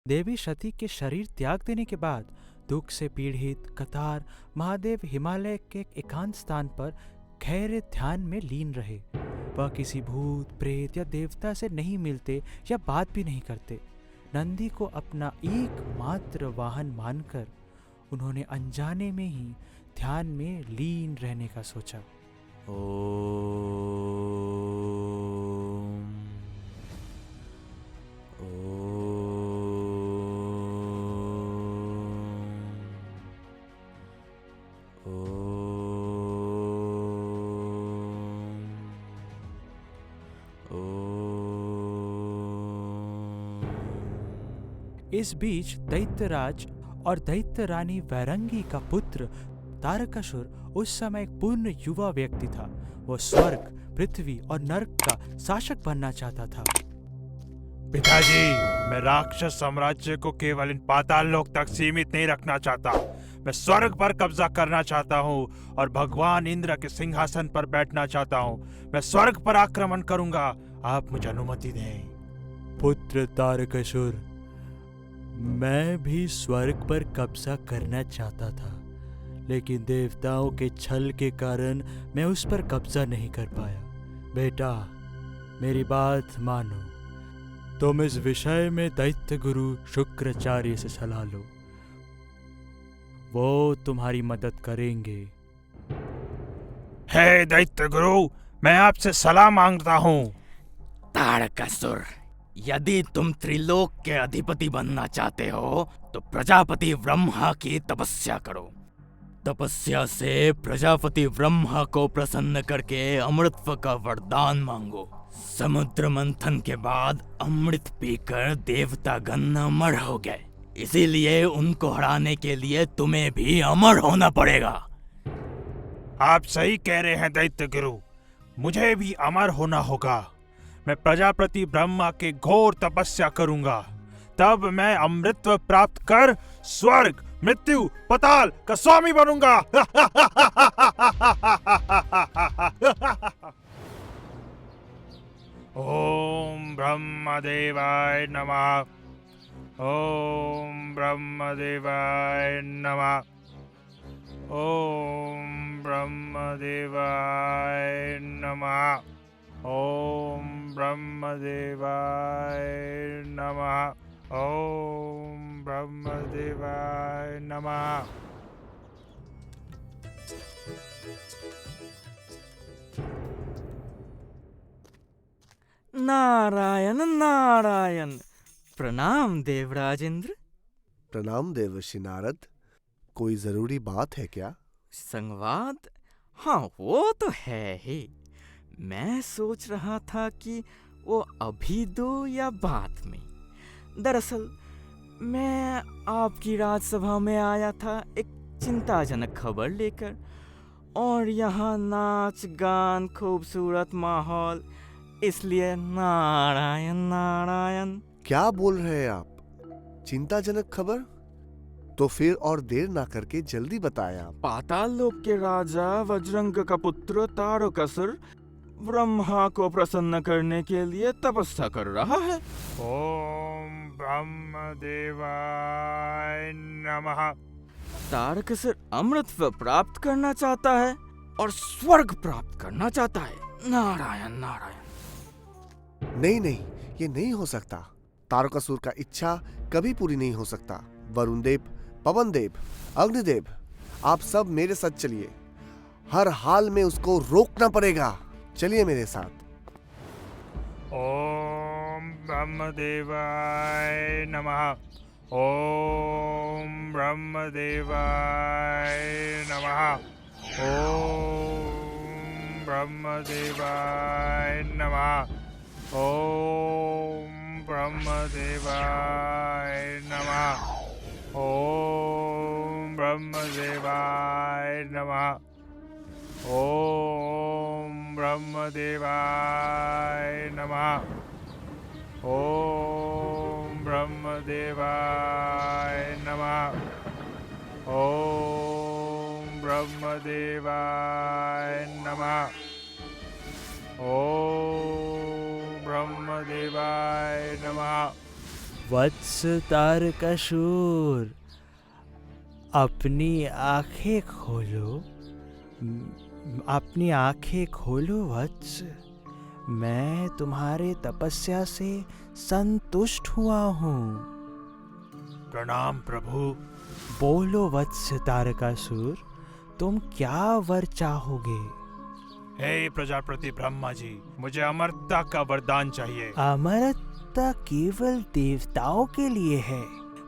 देवी सती के शरीर त्याग देने के बाद दुख से पीड़ित कतार महादेव हिमालय के एकांत स्थान पर गहरे ध्यान में लीन रहे। वह किसी भूत प्रेत या देवता से नहीं मिलते या बात भी नहीं करते। नंदी को अपना एकमात्र वाहन मानकर उन्होंने अनजाने में ही ध्यान में लीन रहने का सोचा। ओम इस बीच दैत्यराज और दैत्य रानी वैरंगी का पुत्र तारकासुर उस समय एक पूर्ण युवा व्यक्ति था। वो स्वर्ग, पृथ्वी और नरक का शासक बनना चाहता था। पिताजी, मैं राक्षस साम्राज्य को केवल इन पाताल लोक तक सीमित नहीं रखना चाहता। मैं स्वर्ग पर कब्जा करना चाहता हूँ और भगवान इंद्र के सिंहासन पर बैठना चाहता हूँ। मैं स्वर्ग पर आक्रमण करूंगा। आप मुझे अनुमति दें। पुत्र तारकासुर, मैं भी स्वर्ग पर कब्जा करना चाहता था, लेकिन देवताओं के छल के कारण मैं उस पर कब्जा नहीं कर पाया। बेटा, मेरी बात मानो। तुम इस विषय में दैत्य गुरु शुक्राचार्य से सलाह लो, वो तुम्हारी मदद करेंगे। हे दैत्य गुरु, मैं आपसे सलाह मांगता हूँ। तारकासुर, यदि तुम त्रिलोक के अधिपति बनना चाहते हो तो प्रजापति ब्रह्मा की तपस्या करो। तपस्या से प्रजापति ब्रह्मा को प्रसन्न करके अमृतत्व का वरदान मांगो। समुद्र मंथन के बाद अमृत पीकर देवतागण अमर हो गए, इसीलिए उनको हराने के लिए तुम्हें भी अमर होना पड़ेगा। आप सही कह रहे हैं दैत्य गुरु, मुझे भी अमर होना होगा। मैं प्रजापति ब्रह्मा के घोर तपस्या करूंगा, तब मैं अमृतत्व प्राप्त कर स्वर्ग, मृत्यु, पाताल का स्वामी बनूंगा। ओम ब्रह्मदेवाय नमः। ओम ब्रह्मदेवाय नमः। ओम ब्रह्मदेवाय नमः। ओम ब्रह्मदेवाय नमः। ओम ब्रह्मदेवाय नमः। नारायण नारायण। प्रणाम देवराज इंद्र। प्रणाम देवर्षि नारद। कोई जरूरी बात है क्या? संवाद? हाँ, वो तो है ही। मैं सोच रहा था कि वो अभी दो या बाद में। दरअसल मैं आपकी राजसभा में आया था एक चिंताजनक खबर लेकर, और यहाँ नाच गान, खूबसूरत माहौल, इसलिए नारायण नारायण। क्या बोल रहे हैं आप? चिंताजनक खबर? तो फिर और देर ना करके जल्दी बताएं आप। पाताल लोक के राजा वज्रंग का पुत्र तारकासुर ब्रह्मा को प्रसन्न करने के लिए तपस्या कर रहा है। ओम ब्रह्मदेवाय नमः। तारकासुर अमृतत्व प्राप्त करना चाहता है और स्वर्ग प्राप्त करना चाहता है। नारायण नारायण। नहीं नहीं, ये नहीं हो सकता। तारकासुर का इच्छा कभी पूरी नहीं हो सकता। वरुण देव, पवन देव, अग्निदेव, आप सब मेरे साथ चलिए। हर हाल में उसको रोकना पड़ेगा। चलिए मेरे साथ। ओम ब्रह्मदेवाय नमः। ओम ब्रह्मदेवाय नमः। ओम ब्रह्मदेवाय नमः। ओम ब्रह्मदेवाय नमः। ओम ब्रह्मदेवाय नमः। ओम ब्रह्मदेवाय नमः। ओम ब्रह्मदेवाय नमः। ओम ब्रह्मदेवाय नमः। ओम ब्रह्मदेवाय नमः। वत्स तारकासुर, अपनी आंखें खोलो। अपनी आंखें खोलो वत्स। मैं तुम्हारे तपस्या से संतुष्ट हुआ हूँ। प्रणाम प्रभु। बोलो वत्स तारकासुर, तुम क्या वर चाहोगे? हे प्रजापति ब्रह्मा जी, मुझे अमरता का वरदान चाहिए। अमरता केवल देवताओं के लिए है।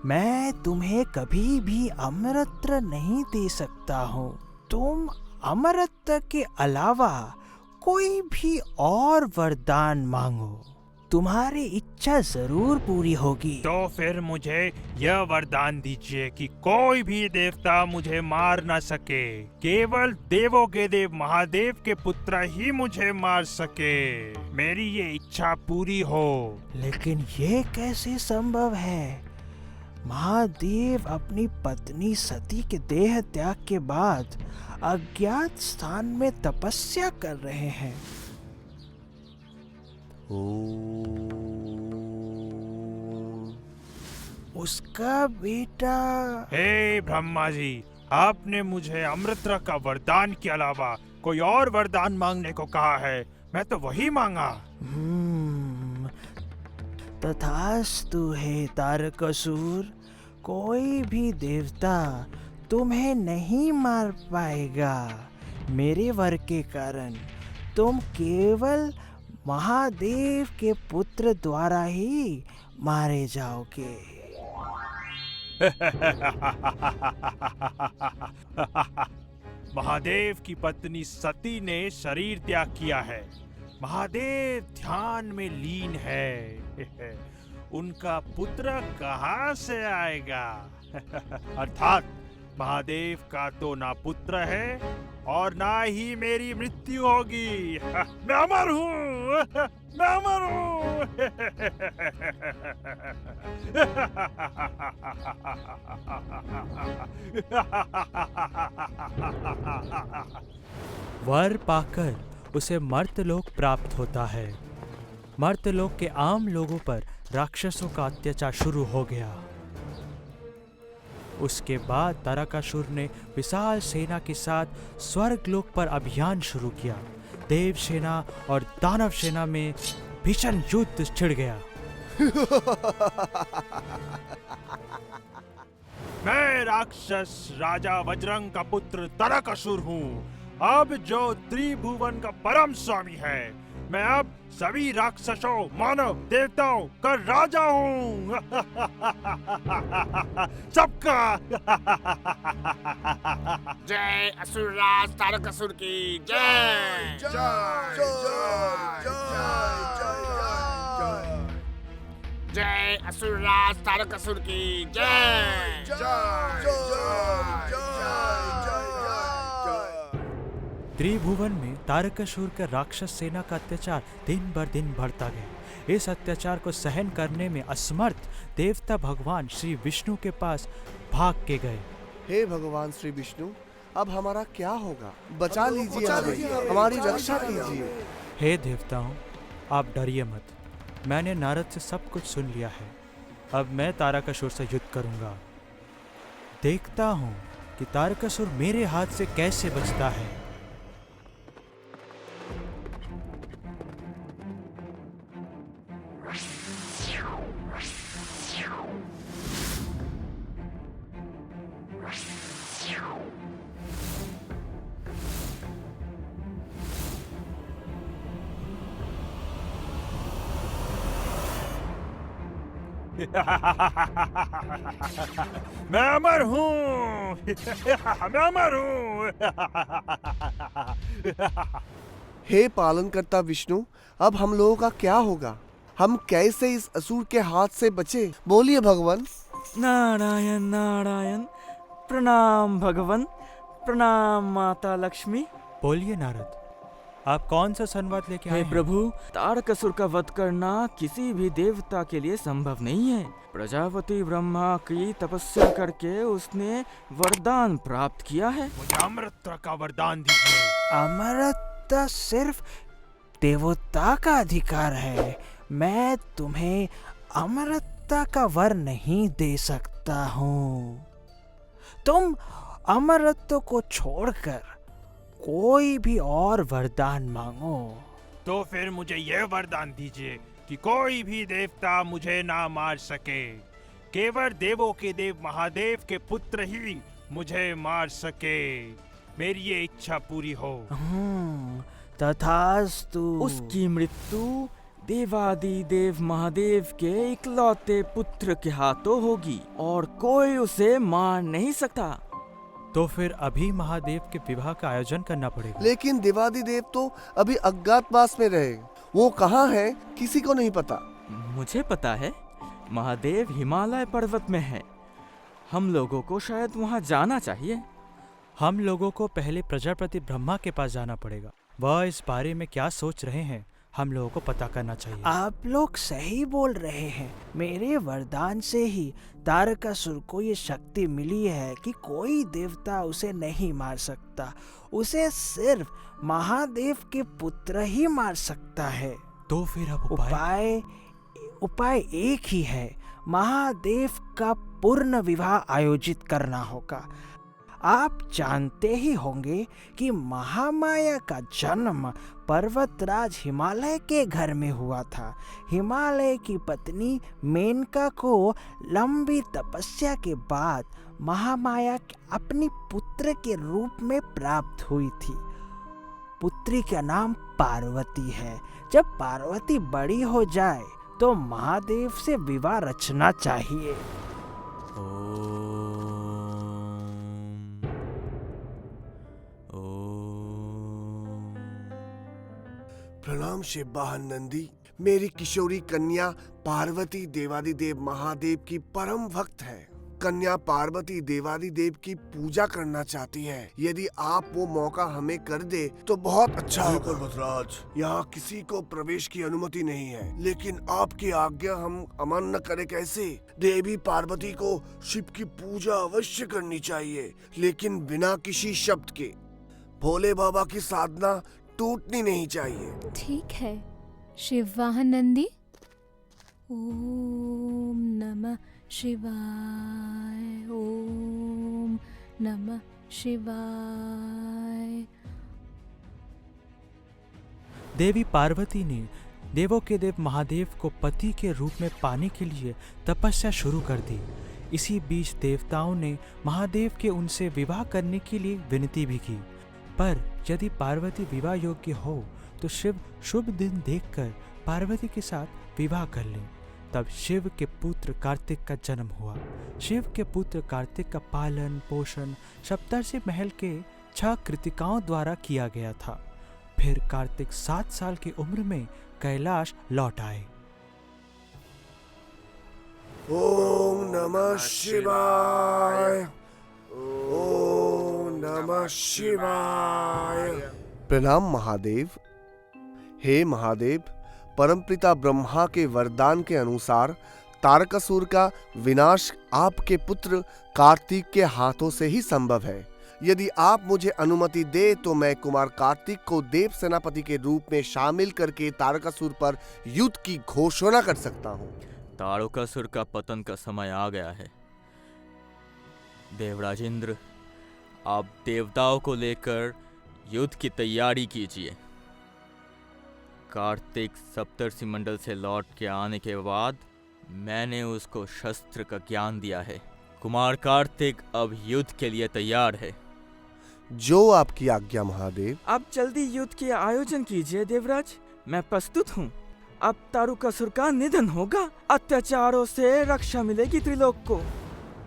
मैं तुम्हें कभी भी अमरत्व नहीं दे सकता हूँ। तुम अमरत्व के अलावा कोई भी और वरदान मांगो, तुम्हारी इच्छा जरूर पूरी होगी। तो फिर मुझे यह वरदान दीजिए कि कोई भी देवता मुझे मार न सके। केवल देवों के देव महादेव के पुत्र ही मुझे मार सके। मेरी ये इच्छा पूरी हो। लेकिन ये कैसे संभव है? महादेव अपनी पत्नी सती के देह त्याग के बाद अज्ञात स्थान में तपस्या कर रहे हैं। उसका बेटा। हे ब्रह्मा जी, आपने मुझे अमृत का वरदान के अलावा कोई और वरदान मांगने को कहा है। मैं तो वही मांगा। तथास्तु हे तारकासुर, कोई भी देवता तुम्हें नहीं मार पाएगा। मेरे वर के कारण तुम केवल महादेव के पुत्र द्वारा ही मारे जाओगे। महादेव की पत्नी सती ने शरीर त्याग किया है। महादेव ध्यान में लीन है। उनका पुत्र कहाँ से आएगा? अर्थात महादेव का तो ना पुत्र है और ना ही मेरी मृत्यु होगी। मैं अमर हूँ, मैं अमर हूँ। वर पाकर उसे मर्त्यलोक प्राप्त होता है। मर्त्यलोक के आम लोगों पर राक्षसों का अत्याचार शुरू हो गया। उसके बाद तारकासुर ने विशाल सेना के साथ स्वर्गलोक पर अभियान शुरू किया। देव सेना और दानव सेना में भीषण युद्ध छिड़ गया। मैं राक्षस राजा वज्रंग का पुत्र तारकासुर हूँ। अब जो त्रिभुवन का परम स्वामी है, मैं अब सभी राक्षसों, मानव, देवताओं का राजा हूँ। सबका जय असुरराज तारकासुर की जय। जय असुरराज तारकासुर की जय। त्रिभुवन में तारकासुर का राक्षस सेना का अत्याचार दिन बर दिन बढ़ता गया। इस अत्याचार को सहन करने में असमर्थ देवता भगवान श्री विष्णु के पास भाग के गए। हे भगवान श्री विष्णु, अब हमारा क्या होगा? बचा लीजिए हमें, हमारी रक्षा कीजिए। हे देवताओं, आप डरिए मत। मैंने नारद से सब कुछ सुन लिया है। अब मैं तारकासुर से युद्ध करूंगा। देखता हूँ कि तारकासुर मेरे हाथ से कैसे बचता है। मैं अमर हूँ। मैं अमर हूँ। हे पालनकर्ता विष्णु, अब हम लोगों का क्या होगा? हम कैसे इस असुर के हाथ से बचे? बोलिए भगवान। नारायण नारायण। प्रणाम भगवान, प्रणाम माता लक्ष्मी। बोलिए नारद, आप कौन सा संवाद लेके आए हे हैं? प्रभु, तारकासुर का वध करना किसी भी देवता के लिए संभव नहीं है। प्रजापति ब्रह्मा की तपस्या करके उसने वरदान प्राप्त किया है। मुझे अमृत का वरदान दीजिए। अमरत्व सिर्फ देवता का अधिकार है। मैं तुम्हें अमरत्व अमरत्वता का वर नहीं दे सकता हूँ। तुम अमरत्व को छोड़कर कोई भी और वरदान मांगो। तो फिर मुझे यह वरदान दीजिए कि कोई भी देवता मुझे ना मार सके। केवल देवों के देव महादेव के पुत्र ही मुझे मार सके। मेरी ये इच्छा पूरी हो। तथास्तु। उसकी मृत्यु देवादिदेव महादेव के इकलौते पुत्र के हाथों होगी और कोई उसे मार नहीं सकता। तो फिर अभी महादेव के विवाह का आयोजन करना पड़ेगा। लेकिन देवादिदेव तो अभी अज्ञातवास में रहे, वो कहाँ है किसी को नहीं पता। मुझे पता है, महादेव हिमालय पर्वत में है। हम लोगों को शायद वहाँ जाना चाहिए। हम लोगों को पहले प्रजापति ब्रह्मा के पास जाना पड़ेगा। वह इस बारे में क्या सोच रहे हैं हम लोगों को पता करना चाहिए। आप लोग सही बोल रहे हैं। मेरे वरदान से ही तारकासुर को ये शक्ति मिली है कि कोई देवता उसे नहीं मार सकता। उसे सिर्फ महादेव के पुत्र ही मार सकता है। तो फिर अब उपाय एक ही है। महादेव का पूर्ण विवाह आयोजित करना होगा। आप जानते ही होंगे कि महामाया का जन्म पर्वतराज हिमालय के घर में हुआ था। हिमालय की पत्नी मेनका को लंबी तपस्या के बाद महामाया अपनी पुत्र के रूप में प्राप्त हुई थी। पुत्री का नाम पार्वती है। जब पार्वती बड़ी हो जाए तो महादेव से विवाह रचना चाहिए। प्रणाम शिव वाहन नंदी। मेरी किशोरी कन्या पार्वती देवादिदेव महादेव की परम भक्त है। कन्या पार्वती देवादिदेव की पूजा करना चाहती है। यदि आप वो मौका हमें कर दे तो बहुत अच्छा होगा। पर्वतराज, यहाँ किसी को प्रवेश की अनुमति नहीं है, लेकिन आपकी आज्ञा हम अमान्य करें कैसे? देवी पार्वती को शिव की पूजा अवश्य करनी चाहिए, लेकिन बिना किसी शब्द के। भोले बाबा की साधना टूटनी नहीं चाहिए। ठीक है शिव वाहन नंदी। ओम नमः शिवाय। ओम नमः शिवाय। देवी पार्वती ने देवों के देव महादेव को पति के रूप में पाने के लिए तपस्या शुरू कर दी। इसी बीच देवताओं ने महादेव के उनसे विवाह करने के लिए विनती भी की। पर यदि पार्वती विवाह योग्य हो तो शिव शुभ दिन देखकर पार्वती के साथ विवाह कर लें। तब शिव के पुत्र कार्तिक का जन्म हुआ। शिव के पुत्र कार्तिक का पालन पोषण सप्तर्षि महल के 6 कृतिकाओं द्वारा किया गया था। फिर कार्तिक 7 साल की उम्र में कैलाश लौट आए। ओम नमः शिवाय। ओम नमः शिवाय। प्रणाम महादेव। हे महादेव, परमपिता ब्रह्मा के वरदान के अनुसार तारकासुर का विनाश आपके पुत्र कार्तिक के हाथों से ही संभव है। यदि आप मुझे अनुमति दे तो मैं कुमार कार्तिक को देव सेनापति के रूप में शामिल करके तारकासुर पर युद्ध की घोषणा कर सकता हूँ। तारकासुर का पतन का समय आ गया है। देवराज इंद्र, आप देवताओं को लेकर युद्ध की तैयारी कीजिए। कार्तिक सप्तर्षि मंडल से लौट के आने के बाद मैंने उसको शस्त्र का ज्ञान दिया है। कुमार कार्तिक अब युद्ध के लिए तैयार है। जो आपकी आज्ञा महादेव। अब जल्दी युद्ध के आयोजन कीजिए देवराज, मैं प्रस्तुत हूँ। अब तारकासुर का निधन होगा, अत्याचारों से रक्षा मिलेगी त्रिलोक को।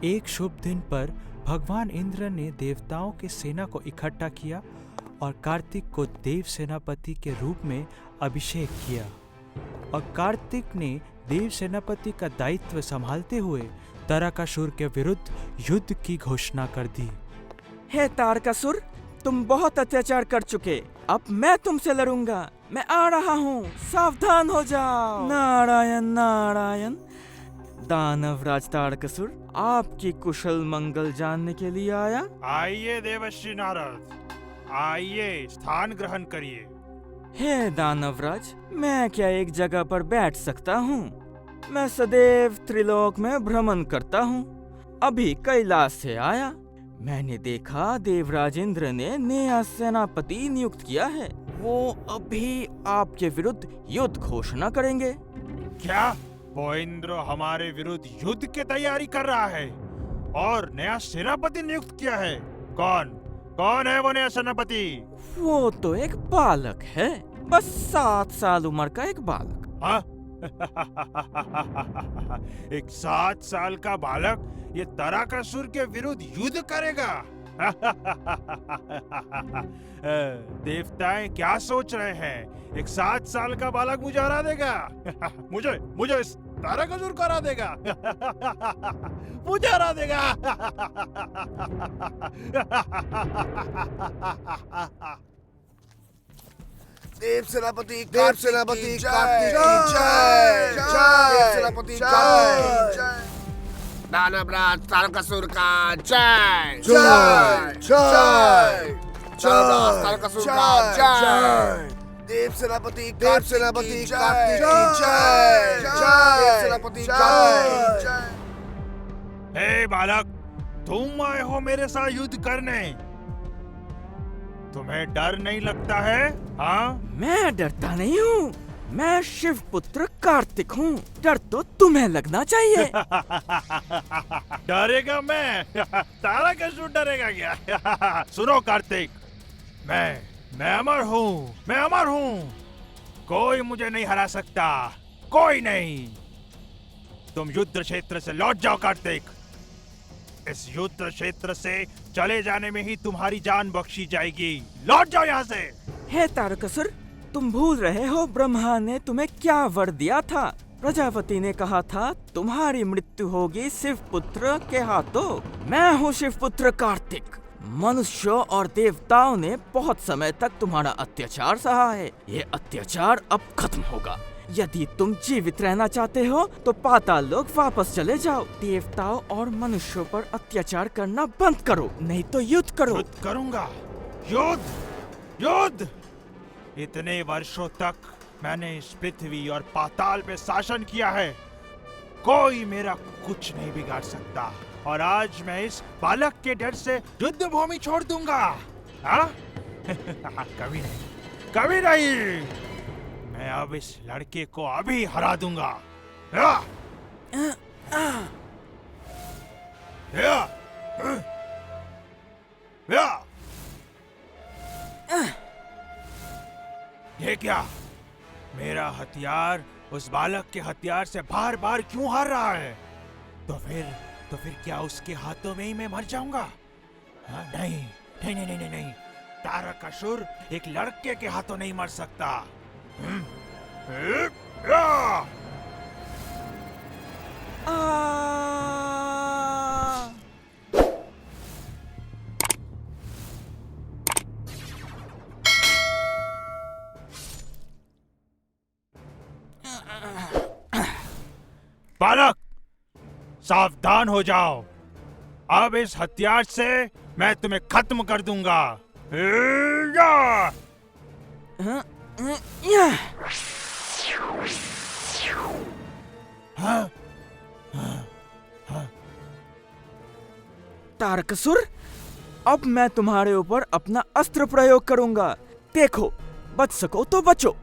एक शुभ दिन पर भगवान इंद्र ने देवताओं के सेना को इकट्ठा किया और कार्तिक को देव सेनापति के रूप में अभिषेक किया। और कार्तिक ने देव सेनापति का दायित्व संभालते हुए तारकासुर के विरुद्ध युद्ध की घोषणा कर दी। हे तारकासुर, तुम बहुत अत्याचार कर चुके, अब मैं तुमसे लड़ूंगा। मैं आ रहा हूँ, सावधान हो जाओ। नारायण नारायण। दानवराज तारकासुर आपकी कुशल मंगल जानने के लिए आया। आइए देवर्षि नारद, आइए स्थान ग्रहण करिए। हे दानवराज, मैं क्या एक जगह पर बैठ सकता हूँ? मैं सदैव त्रिलोक में भ्रमण करता हूँ। अभी कैलाश से आया, मैंने देखा देवराज इंद्र ने नया सेनापति नियुक्त किया है। वो अभी आपके विरुद्ध युद्ध घोषणा करेंगे। क्या वो इंद्र हमारे विरुद्ध युद्ध की तैयारी कर रहा है और नया सेनापति नियुक्त किया है? कौन है वो नया सेनापति? वो तो एक बालक है, बस 7 साल उम्र का एक बालक। हाँ? एक 7 साल का बालक ये तारकासुर के विरुद्ध युद्ध करेगा? देवताएं क्या सोच रहे हैं? एक 7 साल का बालक मुझे हरा देगा? मुझे इस तारकासुर को हरा देगा? मुझे हरा देगा? देव सेनापति कार्तिक की जय। देव सेनापति कार्तिक की जय। दानवराज तारकासुर का जय। दानवराज तारकासुर का जय। देव सेनापति कार्तिक की जय। देव सेनापति कार्तिक की जय। हे बालक, तुम आए हो मेरे साथ युद्ध करने? तुम्हें डर नहीं लगता है? हाँ? मैं डरता नहीं हूँ, मैं शिव पुत्र कार्तिक हूँ। डर तो तुम्हें लगना चाहिए। डरेगा मैं? तारकासुर डरेगा क्या? सुनो कार्तिक, मैं अमर हूँ। कोई मुझे नहीं हरा सकता, कोई नहीं। तुम युद्ध क्षेत्र से लौट जाओ कार्तिक। इस युद्ध क्षेत्र से चले जाने में ही तुम्हारी जान बख्शी जाएगी। लौट जाओ यहाँ से। हे तारकासुर, तुम भूल रहे हो ब्रह्मा ने तुम्हें क्या वर दिया था। प्रजापति ने कहा था तुम्हारी मृत्यु होगी शिव पुत्र के हाथों। मैं हूँ शिव पुत्र कार्तिक। मनुष्यों और देवताओं ने बहुत समय तक तुम्हारा अत्याचार सहा है। ये अत्याचार अब खत्म होगा। यदि तुम जीवित रहना चाहते हो तो पाताल लोक वापस चले जाओ। देवताओं और मनुष्यों पर अत्याचार करना बंद करो, नहीं तो युद्ध करो। युद्ध करूंगा। युद्ध। इतने वर्षों तक मैंने इस पृथ्वी और पाताल पे शासन किया है, कोई मेरा कुछ नहीं बिगाड़ सकता। और आज मैं इस बालक के डर से युद्ध भूमि छोड़ दूंगा। हाँ? कभी नहीं। मैं अब इस लड़के को अभी हरा दूंगा। ये क्या? मेरा हथियार उस बालक के हथियार से बार बार क्यों हार रहा है? तो फिर क्या उसके हाथों में ही मैं मर जाऊंगा? हाँ, नहीं। तारकासुर एक लड़के के हाथों नहीं मर सकता। बालक, सावधान हो जाओ। अब इस हथियार से मैं तुम्हें खत्म कर दूंगा। तारकासुर, अब मैं तुम्हारे ऊपर अपना अस्त्र प्रयोग करूंगा। देखो, बच सको तो बचो।